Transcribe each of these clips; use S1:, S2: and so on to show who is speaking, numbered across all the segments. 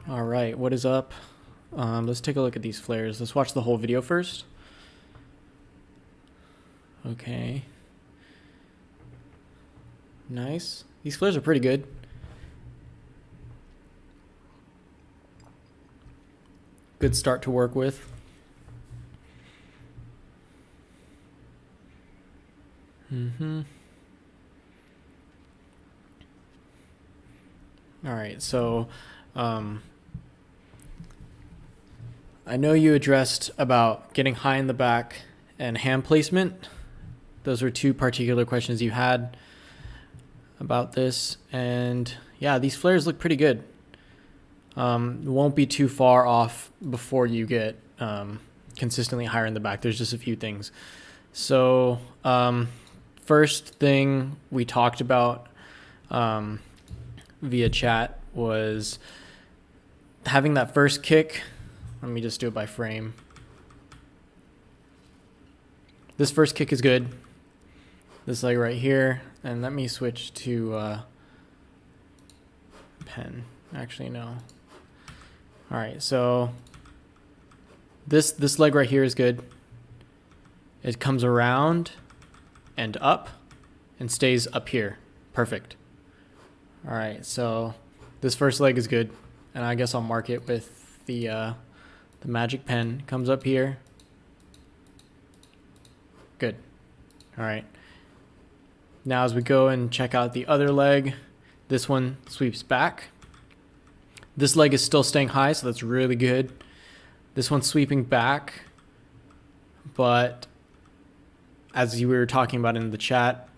S1: All right, what is up? Let's take a look at these flares. Let's watch the whole video first. Okay. Nice. These flares are pretty good. Good start to work with. All right, so I know you addressed about getting high in the back and hand placement. Those were two particular questions you had about this. And yeah, these flares look pretty good. Won't be too far off before you get consistently higher in the back. There's just a few things. So first thing we talked about via chat was having that first kick. Let me just do it by frame. This first kick is good. This leg right here. And let me switch to pen. Actually, no. All right, so this leg right here is good. It comes around and up and stays up here. Perfect. All right, so this first leg is good. And I guess I'll mark it with the magic pen. Comes up here. Good. All right. Now as we go and check out the other leg, this one sweeps back. This leg is still staying high, so that's really good. This one's sweeping back, but as you were talking about in the chat,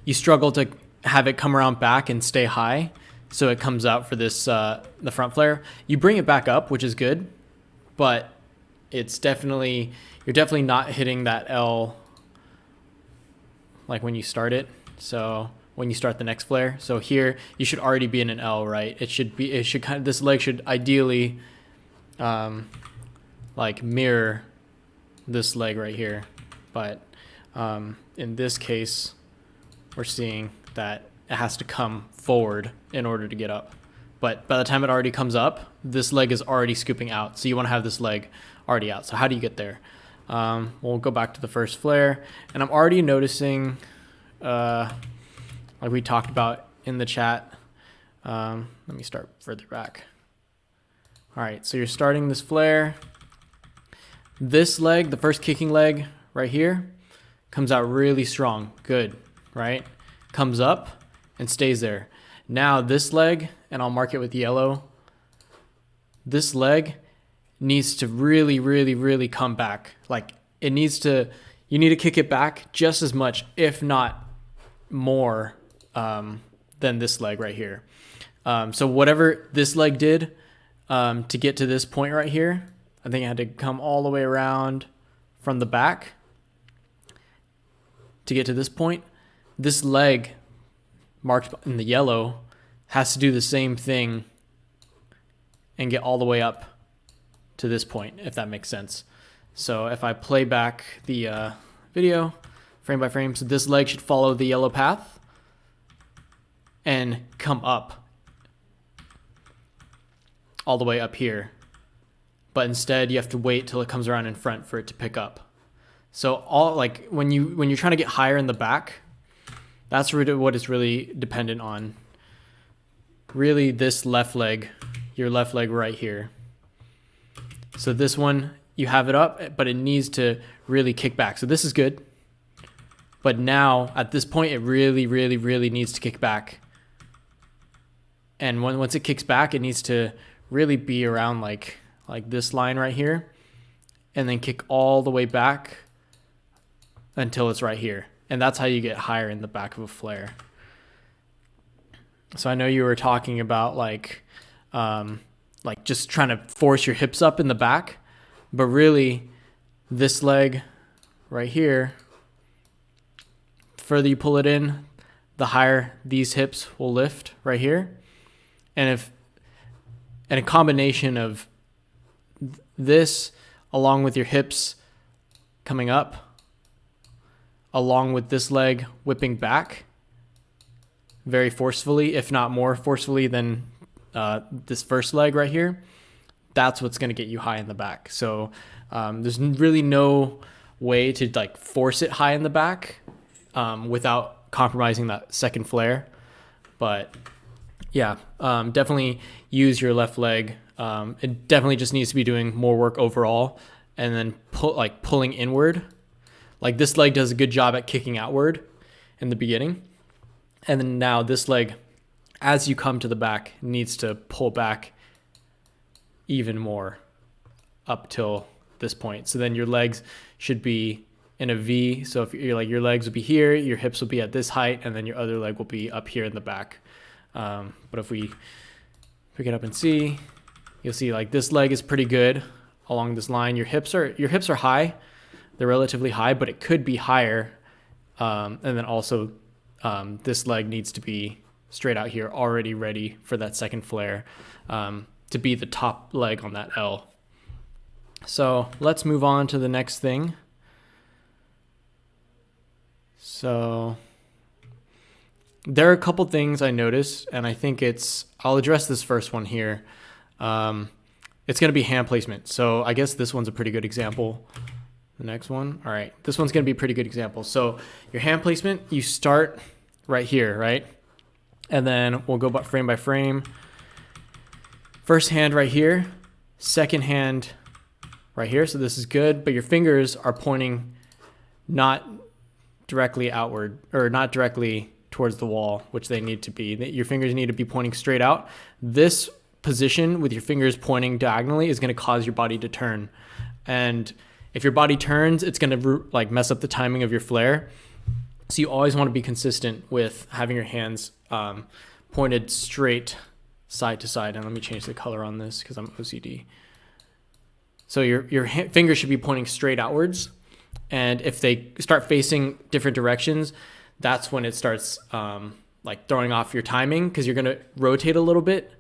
S1: you struggle to have it come around back and stay high, so it comes out for this the front flare. You bring it back up, which is good, but it's definitely you're definitely not hitting that L like when you start it. So when you start the next flare, so here you should already be in an L, right? It should kind of, this leg should ideally like mirror this leg right here, but in this case we're seeing that it has to come forward in order to get up. But by the time it already comes up, this leg is already scooping out. So you want to have this leg already out. So how do you get there? We'll go back to the first flare. And I'm already noticing, like we talked about in the chat. Let me start further back. All right, so you're starting this flare. This leg, the first kicking leg right here, comes out really strong. Good, right? Comes up and stays there. Now this leg, and I'll mark it with yellow, this leg needs to really, really, really come back. Like it needs to, you need to kick it back just as much, if not more, than this leg right here. So whatever this leg did to get to this point right here, I think it had to come all the way around from the back to get to this point. This leg marked in the yellow has to do the same thing and get all the way up to this point, if that makes sense. So if I play back the video frame by frame, so this leg should follow the yellow path and come up all the way up here. But instead you have to wait till it comes around in front for it to pick up. So all like when you're trying to get higher in the back, that's really what it's really dependent on. Really this left leg, your left leg right here. So this one, you have it up, but it needs to really kick back. So this is good. But now at this point, it really, really, really needs to kick back. And once it kicks back, it needs to really be around like this line right here, and then kick all the way back until it's right here. And that's how you get higher in the back of a flare. So I know you were talking about like just trying to force your hips up in the back, but really this leg right here, the further you pull it in, the higher these hips will lift right here. And a combination of this along with your hips coming up, along with this leg whipping back very forcefully, if not more forcefully than this first leg right here, that's what's going to get you high in the back. So there's really no way to like force it high in the back without compromising that second flare. But yeah, definitely use your left leg. It definitely just needs to be doing more work overall, and then pulling inward. Like this leg does a good job at kicking outward in the beginning. And then now this leg, as you come to the back, needs to pull back even more up till this point. So then your legs should be in a V. So if you're like, your legs will be here, your hips will be at this height, and then your other leg will be up here in the back. But if we pick it up and see, you'll see like this leg is pretty good along this line. Your hips are high. They're relatively high, but it could be higher. And then also this leg needs to be straight out here, already ready for that second flare, to be the top leg on that L. So let's move on to the next thing. So there are a couple things I noticed, and I think I'll address this first one here. It's going to be hand placement. So I guess this one's a pretty good example. The next one. All right. This one's going to be a pretty good example. So your hand placement, you start right here, right? And then we'll go frame by frame. First hand right here, second hand right here. So this is good, but your fingers are pointing not directly outward, or not directly towards the wall, which they need to be. Your fingers need to be pointing straight out. This position with your fingers pointing diagonally is going to cause your body to turn. And if your body turns, it's going to like mess up the timing of your flare. So you always want to be consistent with having your hands pointed straight side to side. And let me change the color on this because I'm OCD. So your fingers should be pointing straight outwards. And if they start facing different directions, that's when it starts like throwing off your timing, because you're going to rotate a little bit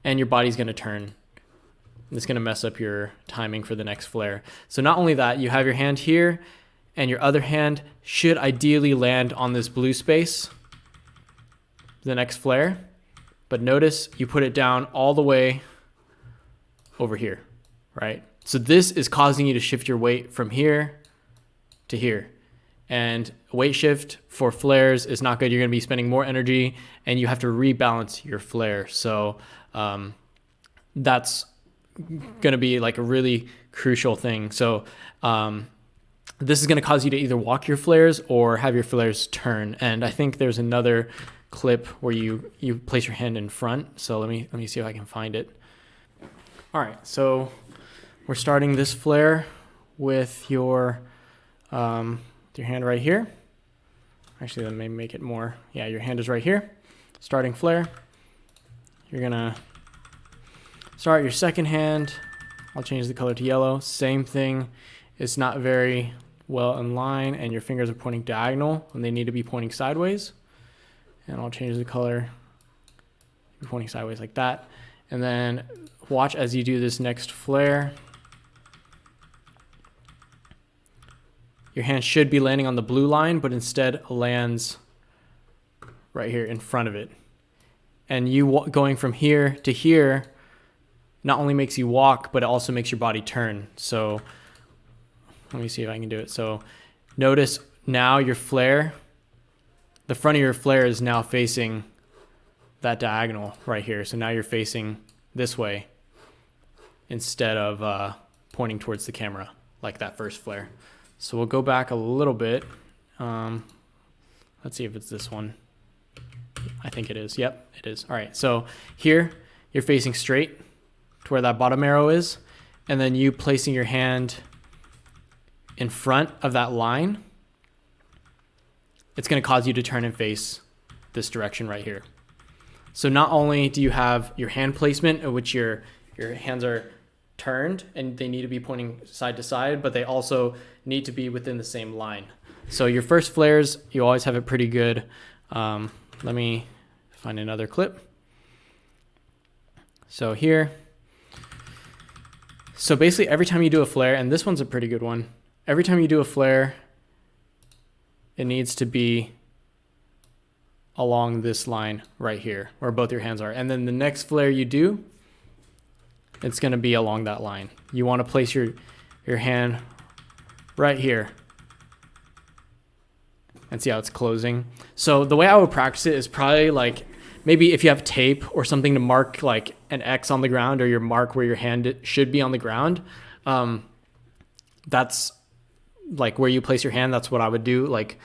S1: and your body's going to turn. It's going to mess up your timing for the next flare. So not only that, you have your hand here, and your other hand should ideally land on this blue space, the next flare. But notice you put it down all the way over here, right? So this is causing you to shift your weight from here to here. And weight shift for flares is not good. You're going to be spending more energy, and you have to rebalance your flare. So that's going to be like a really crucial thing. So this is going to cause you to either walk your flares or have your flares turn. And I think there's another clip where you place your hand in front. So let me see if I can find it. All right, so we're starting this flare with your hand right here. Actually, let me make it more. Yeah, your hand is right here. Starting flare. You're gonna start your second hand. I'll change the color to yellow. Same thing. It's not very well in line, and your fingers are pointing diagonal when they need to be pointing sideways. And I'll change the color. You're pointing sideways like that. And then watch as you do this next flare. Your hand should be landing on the blue line, but instead lands right here in front of it. And you going from here to here not only makes you walk, but it also makes your body turn. So let me see if I can do it. So notice now your flare, the front of your flare is now facing that diagonal right here. So now you're facing this way instead of pointing towards the camera like that first flare. So we'll go back a little bit. Let's see if it's this one. I think it is. Yep, it is. All right, so here you're facing straight to where that bottom arrow is, and then you placing your hand in front of that line, it's going to cause you to turn and face this direction right here. So not only do you have your hand placement in which your hands are turned and they need to be pointing side to side, but they also need to be within the same line. So your first flares, you always have it pretty good. Let me find another clip. So here, so basically every time you do a flare, and this one's a pretty good one, every time you do a flare, it needs to be along this line right here where both your hands are. And then the next flare you do, it's going to be along that line. You want to place your hand right here and see how it's closing. So the way I would practice it is probably like, maybe if you have tape or something to mark like an X on the ground, or your mark where your hand should be on the ground. That's like where you place your hand. That's what I would do. Like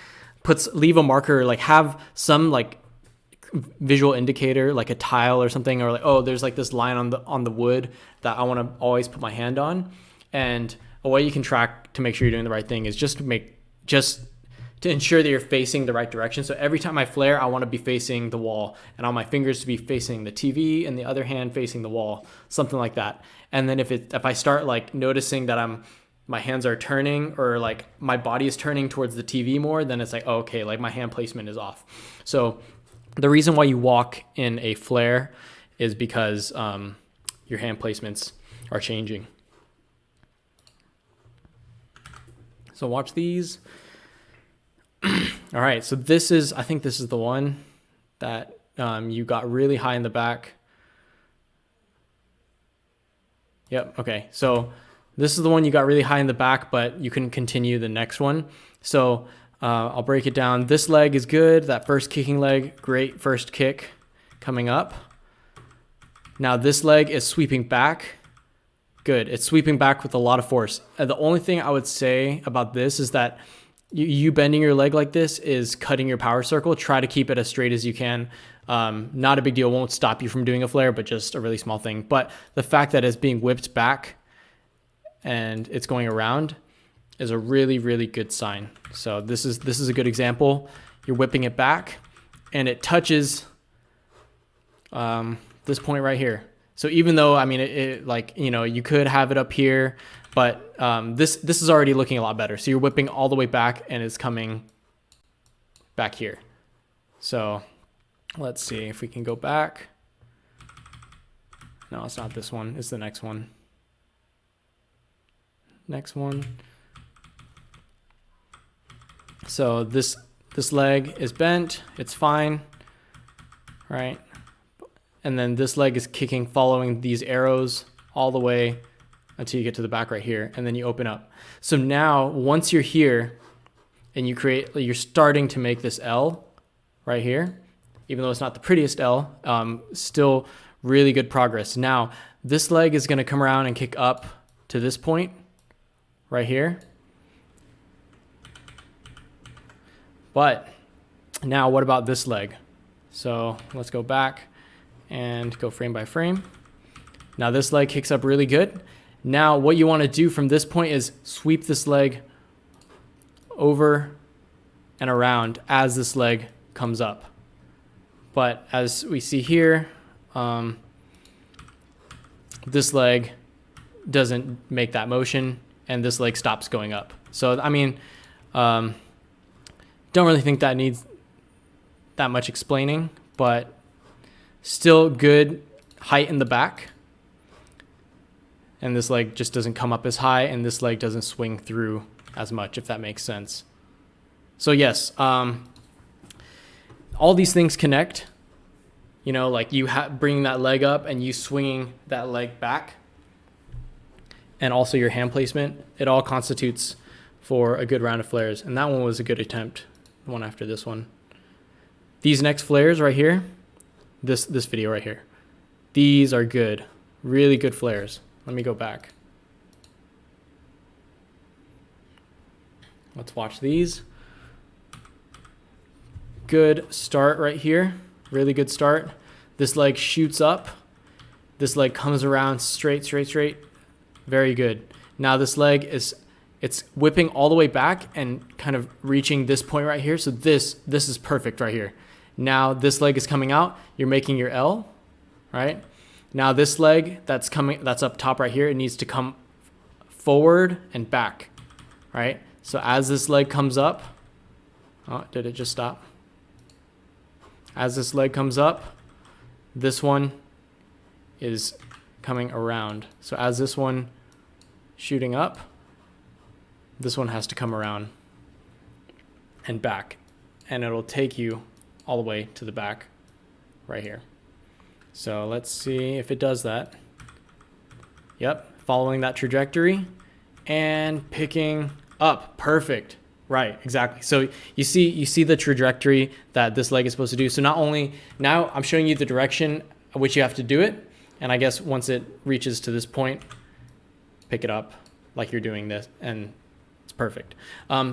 S1: leave a marker, like have some like visual indicator, like a tile or something, or like, oh, there's like this line on the wood that I want to always put my hand on. And a way you can track to make sure you're doing the right thing is just to ensure that you're facing the right direction. So every time I flare, I want to be facing the wall, and on my fingers to be facing the TV, and the other hand facing the wall, something like that. And then if I start like noticing that my hands are turning, or like my body is turning towards the TV more, then it's like, oh, okay, like my hand placement is off. So the reason why you walk in a flare is because your hand placements are changing. So watch these. All right, so I think this is the one that you got really high in the back. Yep, okay. So this is the one you got really high in the back, but you can continue the next one. So I'll break it down. This leg is good. That first kicking leg, great first kick coming up. Now this leg is sweeping back. Good, it's sweeping back with a lot of force. The only thing I would say about this is that you bending your leg like this is cutting your power circle. Try to keep it as straight as you can. Not a big deal, won't stop you from doing a flare, but just a really small thing. But the fact that it's being whipped back and it's going around is a really, really good sign. So this is a good example. You're whipping it back and it touches this point right here. So even though, I mean, it like, you know, you could have it up here, but this is already looking a lot better. So you're whipping all the way back and it's coming back here. So let's see if we can go back. No, it's not this one. It's the next one. Next one. So this leg is bent. It's fine, right? And then this leg is kicking, following these arrows all the way until you get to the back right here, and then you open up. So now, once you're here and you're starting to make this L right here, even though it's not the prettiest L, still really good progress. Now, this leg is gonna come around and kick up to this point right here. But now what about this leg? So let's go back and go frame by frame. Now this leg kicks up really good. Now what you want to do from this point is sweep this leg over and around as this leg comes up. But as we see here, this leg doesn't make that motion and this leg stops going up. So, I mean, don't really think that needs that much explaining, but still good height in the back. And this leg just doesn't come up as high, and this leg doesn't swing through as much, if that makes sense. So yes, all these things connect. You know, like you bringing that leg up and you swinging that leg back, and also your hand placement, it all constitutes for a good round of flares. And that one was a good attempt, the one after this one. These next flares right here, this video right here, these are good, really good flares. Let me go back. Let's watch these. Good start right here, really good start. This leg shoots up, this leg comes around straight. Very good. Now this leg it's whipping all the way back and kind of reaching this point right here. So this is perfect right here. Now this leg is coming out, you're making your L, right? Now this leg that's up top right here, it needs to come forward and back, right? So as this leg comes up, oh, did it just stop? As this leg comes up, this one is coming around. So as this one shooting up, this one has to come around and back, and it'll take you all the way to the back right here. So let's see if it does that. Yep, following that trajectory and picking up. Perfect. Right, exactly. So you see the trajectory that this leg is supposed to do. So not only now I'm showing you the direction which you have to do it, and I guess once it reaches to this point, pick it up like you're doing this, and it's perfect.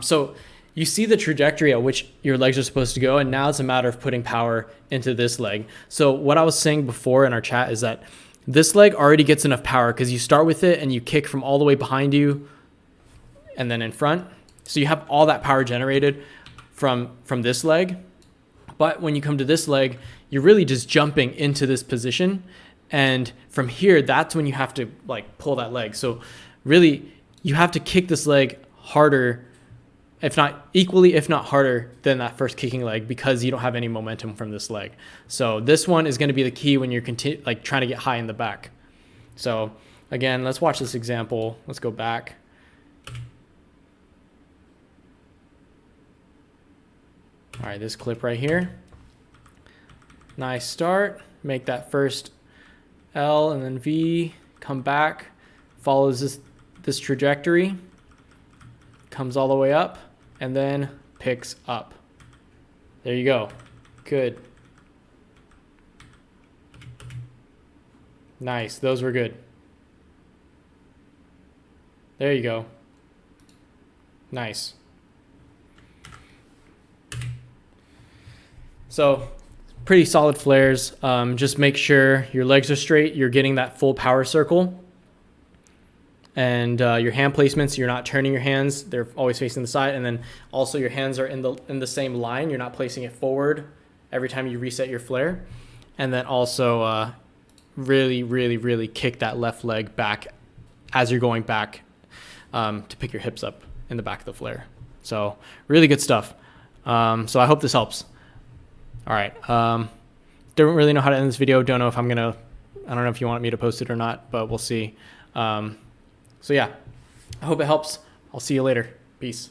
S1: So you see the trajectory at which your legs are supposed to go, and now it's a matter of putting power into this leg. So what I was saying before in our chat is that this leg already gets enough power because you start with it and you kick from all the way behind you and then in front. So you have all that power generated from this leg. But when you come to this leg, you're really just jumping into this position. And from here, that's when you have to like pull that leg. So really, you have to kick this leg harder, if not equally, if not harder than that first kicking leg, because you don't have any momentum from this leg. So this one is going to be the key when you're trying to get high in the back. So again, let's watch this example. Let's go back. All right, this clip right here. Nice start. Make that first L and then V. Come back. Follows this trajectory. Comes all the way up and then picks up. There you go. Good. Nice. Those were good. There you go. Nice. So pretty solid flares. Just make sure your legs are straight. You're getting that full power circle. And your hand placements, you're not turning your hands. They're always facing the side. And then also your hands are in the same line. You're not placing it forward every time you reset your flare. And then also really, really, really kick that left leg back as you're going back to pick your hips up in the back of the flare. So really good stuff. So I hope this helps. All right. Don't really know how to end this video. Don't know if I don't know if you want me to post it or not, but we'll see. So yeah, I hope it helps. I'll see you later. Peace.